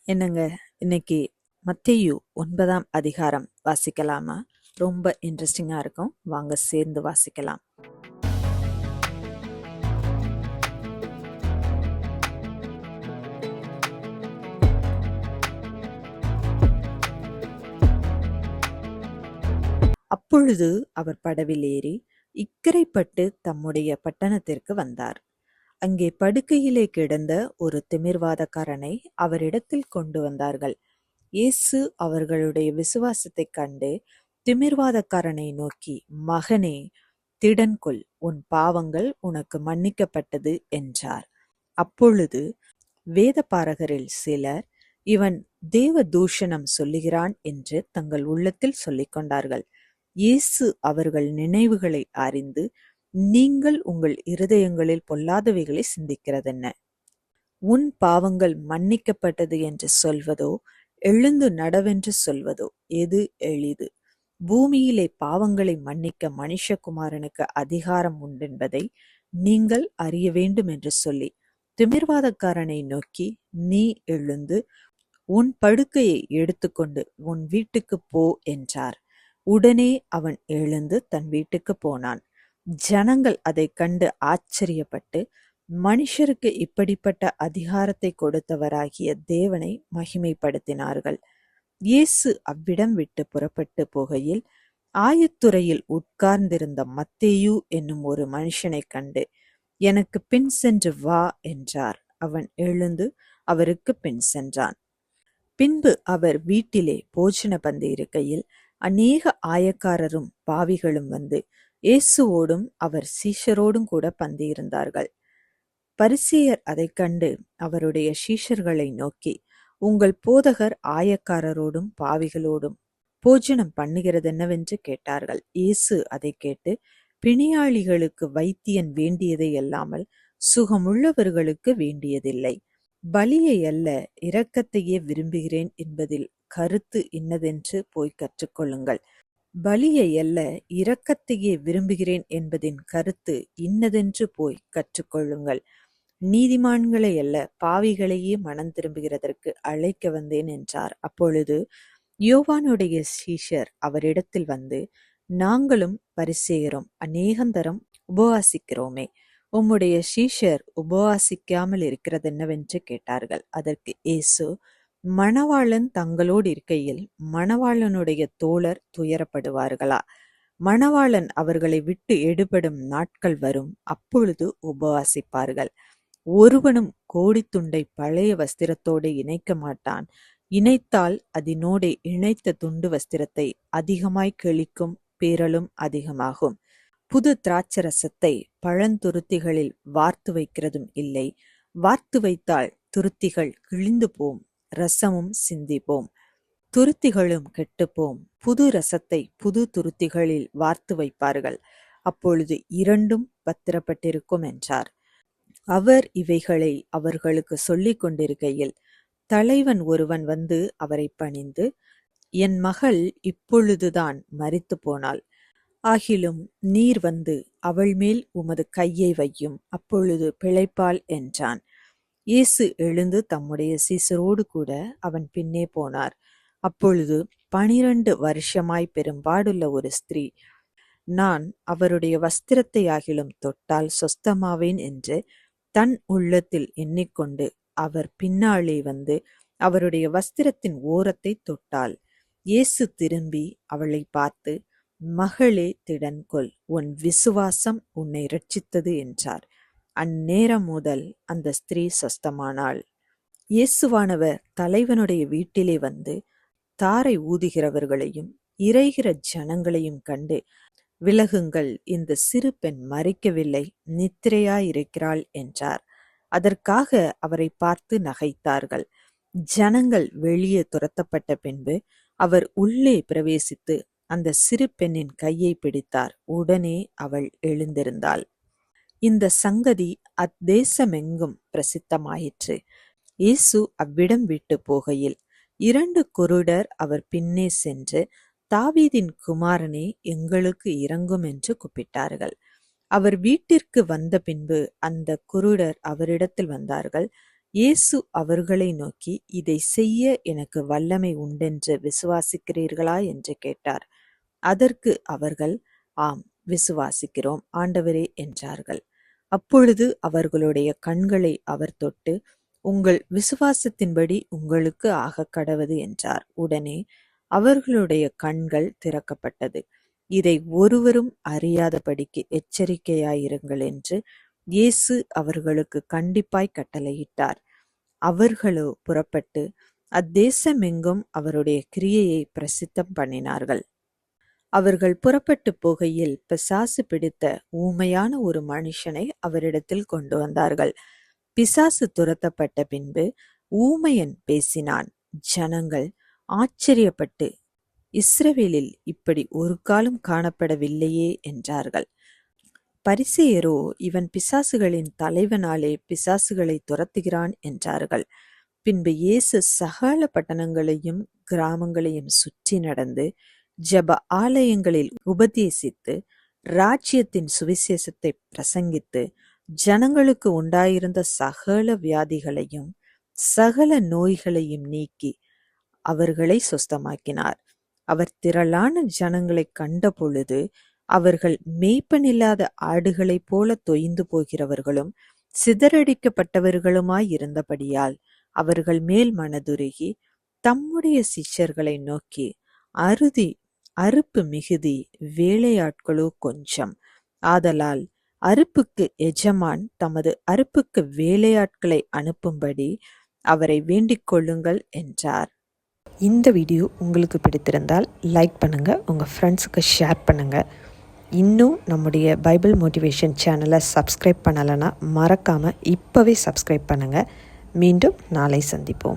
என்னங்க, இன்னைக்கு மத்தேயு 9ஆம் அதிகாரம் வாசிக்கலாமா? ரொம்ப இன்ட்ரெஸ்டிங்கா இருக்கும். வாங்க சேர்ந்து வாசிக்கலாம். அப்பொழுது அவர் படவில் ஏறி இக்கரைப்பட்டு தம்முடைய பட்டணத்திற்கு வந்தார். அங்கே படுக்கையிலே கிடந்த ஒரு திமிர்வாதக்காரனை அவரிடத்தில் கொண்டு வந்தார்கள். இயேசு அவர்களுடைய விசுவாசத்தைக் கண்டு திமிர்வாதக்காரனை நோக்கி, மகனே, திடன் கொள், உன் பாவங்கள் உனக்கு மன்னிக்கப்பட்டது என்றார். அப்பொழுது வேதபாரகரில் சிலர், இவன் தேவ தூஷணம் சொல்லுகிறான் என்று தங்கள் உள்ளத்தில் சொல்லிக் கொண்டார்கள். இயேசு அவர்கள் நினைவுகளை அறிந்து, நீங்கள் உங்கள் இருதயங்களில் பொல்லாதவைகளை சிந்திக்கிறதென்ன? உன் பாவங்கள் மன்னிக்கப்பட்டது என்று சொல்வதோ, எழுந்து நடவென்று சொல்வதோ எது எளிது? பூமியிலே பாவங்களை மன்னிக்க மனுஷகுமாரனுக்கு அதிகாரம் உண்டென்பதை நீங்கள் அறிய வேண்டும் என்று சொல்லி திமிர்வாதக்காரனை நோக்கி, நீ எழுந்து உன் படுக்கையை எடுத்துக்கொண்டு உன் வீட்டுக்கு போ என்றார். உடனே அவன் எழுந்து தன் வீட்டுக்கு போனான். ஜனங்கள் அதை கண்டு ஆச்சரியப்பட்டு, மனுஷருக்கு இப்படிப்பட்ட அதிகாரத்தை கொடுத்தவராகிய தேவனை மகிமைப்படுத்தினார்கள். இயேசு அவ்விடம் விட்டு புறப்பட்டு போகையில் ஆயத்துறையில் உட்கார்ந்திருந்த மத்தேயு என்னும் ஒரு மனுஷனை கண்டு, எனக்கு பின் சென்று வா என்றார். அவன் எழுந்து அவருக்கு பின் சென்றான். பின்பு அவர் வீட்டிலே போஜன பந்தி இருக்கையில் அநேக ஆயக்காரரும் பாவிகளும் வந்து இயேசுவோடும் அவர் சீஷரோடும் கூட பந்தியிருந்தார்கள். பரிசேயர் அதைக் கண்டு அவருடைய சீஷர்களை நோக்கி, உங்கள் போதகர் ஆயக்காரரோடும் பாவிகளோடும் போஜனம் பண்ணுகிறதென்னவென்று கேட்டார்கள். இயேசு அதை கேட்டு, பிணியாளிகளுக்கு வைத்தியன் வேண்டியதை அல்லாமல் சுகமுள்ளவர்களுக்கு வேண்டியதில்லை. பலியை அல்ல, இரக்கத்தையே விரும்புகிறேன் என்பதில் கருத்து இன்னதென்று போய் கற்றுக்கொள்ளுங்கள். பலியை அல்ல, இரக்கத்தையே விரும்புகிறேன் என்பதின் கருத்து இன்னதென்று போய் கற்றுக்கொள்ளுங்கள். நீதிமான்களை அல்ல, பாவிகளையே மனம் திரும்புகிறதற்கு அழைக்க வந்தேன் என்றார். அப்பொழுது யோவானுடைய சீஷர் அவரிடத்தில் வந்து, நாங்களும் பரிசேயரும் அநேகந்தரம் உபவாசிக்கிறோமே, உம்முடைய சீஷர் உபவாசிக்காமல் இருக்கிறதென்னவென்று கேட்டார்கள். அதற்கு இயேசு, மணவாளன் தங்களோடு இருக்கையில் மணவாளனுடைய தோழர் துயரப்படுவார்களா? மணவாளன் அவர்களை விட்டு எடுபடும் நாட்கள் வரும், அப்பொழுது உபவாசிப்பார்கள். ஒருவனும் கோடித்துண்டை பழைய வஸ்திரத்தோடு இணைக்க மாட்டான். இணைத்தால் அதனோடு இணைத்த துண்டு வஸ்திரத்தை அதிகமாய் கிழிக்கும், பேரலும் அதிகமாகும். புது திராட்சரசத்தை பழந்துருத்திகளில் வார்த்து வைக்கிறதும் இல்லை. வார்த்து வைத்தால் துருத்திகள் கிழிந்து போம், ரசமும் சிந்திப்போம், துருத்திகளும் கெட்டுப்போம். புது ரசத்தை புது துருத்திகளில் வார்த்து வைப்பார்கள், அப்பொழுது இரண்டும் பத்திரப்பட்டிருக்கும் என்றார். அவர் இவைகளை அவர்களுக்கு சொல்லிக் கொண்டிருக்கையில் தலைவன் ஒருவன் வந்து அவரை பணிந்து, என் மகள் இப்பொழுதுதான் மரித்து போனாள். ஆகிலும் நீர் வந்து அவள் மேல் உமது கையை வையும், அப்பொழுது பிழைப்பாள் என்றான். இயேசு எழுந்து தம்முடைய சீசரோடு கூட அவன் பின்னே போனார். அப்பொழுது 12 வருஷமாய் பெரும்பாடுள்ள ஒரு ஸ்திரீ, நான் அவருடைய வஸ்திரத்தை ஆகிலும் தொட்டால் சொஸ்தமாவேன் என்று தன் உள்ளத்தில் எண்ணிக்கொண்டு அவர் பின்னாலே வந்து அவருடைய வஸ்திரத்தின் ஓரத்தை தொட்டாள். இயேசு திரும்பி அவளை பார்த்து, மகளே, திடன் கொள், உன் விசுவாசம் உன்னை இரட்சித்தது என்றார். அந்நேரம் முதல் அந்த ஸ்திரீ சொஸ்தமானாள். இயேசுவானவர் தலைவனுடைய வீட்டிலே வந்து தாரை ஊதுகிறவர்களையும் இறைகிற ஜனங்களையும் கண்டு, விலகுங்கள், இந்த சிறு பெண் மரிக்கவில்லை, நித்திரையாயிருக்கிறாள் என்றார். அதற்காக அவரை பார்த்து நகைத்தார்கள். ஜனங்கள் வெளியே துரத்தப்பட்ட பின்பு அவர் உள்ளே பிரவேசித்து அந்த சிறு பெண்ணின் கையை பிடித்தார். உடனே அவள் எழுந்திருந்தாள். இந்த சங்கதி அத்தேசமெங்கும் பிரசித்தமாயிற்று. இயேசு அவ்விடம் விட்டு போகையில் 2 குருடர் அவர் பின்னே சென்று, தாவீதின் குமாரனே, எங்களுக்கு இரங்கும் என்று கூப்பிட்டார்கள். அவர் வீட்டிற்கு வந்த பின்பு அந்த குருடர் அவரிடத்தில் வந்தார்கள். இயேசு அவர்களை நோக்கி, இதை செய்ய எனக்கு வல்லமை உண்டென்று விசுவாசிக்கிறீர்களா என்று கேட்டார். அதற்கு அவர்கள், ஆம், விசுவாசிக்கிறோம் ஆண்டவரே என்றார்கள். அப்பொழுது அவர்களுடைய கண்களை அவர் தொட்டு, உங்கள் விசுவாசத்தின்படி உங்களுக்கு ஆகக் கடவது என்றார். உடனே அவர்களுடைய கண்கள் திறக்கப்பட்டது. இதை ஒருவரும் அறியாதபடிக்கு எச்சரிக்கையாயிருங்கள் என்று இயேசு அவர்களுக்கு கண்டிப்பாய் கட்டளையிட்டார். அவர்களோ புறப்பட்டு அத்தேசமெங்கும் அவருடைய கிரியையை பிரசித்தம் பண்ணினார்கள். அவர்கள் புறப்பட்டு போகையில் பிசாசு பிடித்த ஊமையான ஒரு மனுஷனை அவரிடத்தில் கொண்டு வந்தார்கள். பிசாசு துரத்தப்பட்ட பின்பு ஊமையன் பேசினான். ஜனங்கள் ஆச்சரியப்பட்டு, இஸ்ரவேலில் இப்படி ஒரு காலம் காணப்படவில்லையே என்றார்கள். பரிசேயரோ, இவன் பிசாசுகளின் தலைவனாலே பிசாசுகளை துரத்துகிறான் என்றார்கள். பின்பு இயேசு சகல பட்டணங்களையும் கிராமங்களையும் சுற்றி நடந்து ஜெப ஆலயங்களில் உபதேசித்து ராஜ்யத்தின் சுவிசேஷத்தை பிரசங்கித்து ஜனங்களுக்கு உண்டாயிருந்த சகல வியாதிகளையும் சகல நோய்களையும் நீக்கி அவர்களை சுஸ்தமாக்கினார். அவர் திரளான ஜனங்களை கண்ட பொழுது அவர்கள் மேய்ப்பனில்லாத ஆடுகளைப் போல தொய்ந்து போகிறவர்களும் சிதறடிக்கப்பட்டவர்களுமாயிருந்தபடியால் அவர்கள் மேல் மனதுருகி தம்முடைய சிஷ்யர்களை நோக்கி, அறுப்பு மிகுதி, வேலையாட்களோ கொஞ்சம். ஆதலால் அறுப்புக்கு எஜமான் தமது அறுப்புக்கு வேலையாட்களை அனுப்பும்படி அவரை வேண்டிக் கொள்ளுங்கள் என்றார். இந்த வீடியோ உங்களுக்கு பிடித்திருந்தால் லைக் பண்ணுங்கள், உங்கள் ஃப்ரெண்ட்ஸுக்கு ஷேர் பண்ணுங்கள். இன்னும் நம்முடைய பைபிள் மோட்டிவேஷன் சேனலை சப்ஸ்கிரைப் பண்ணலைன்னா மறக்காமல் இப்போவே சப்ஸ்கிரைப் பண்ணுங்கள். மீண்டும் நாளை சந்திப்போம்.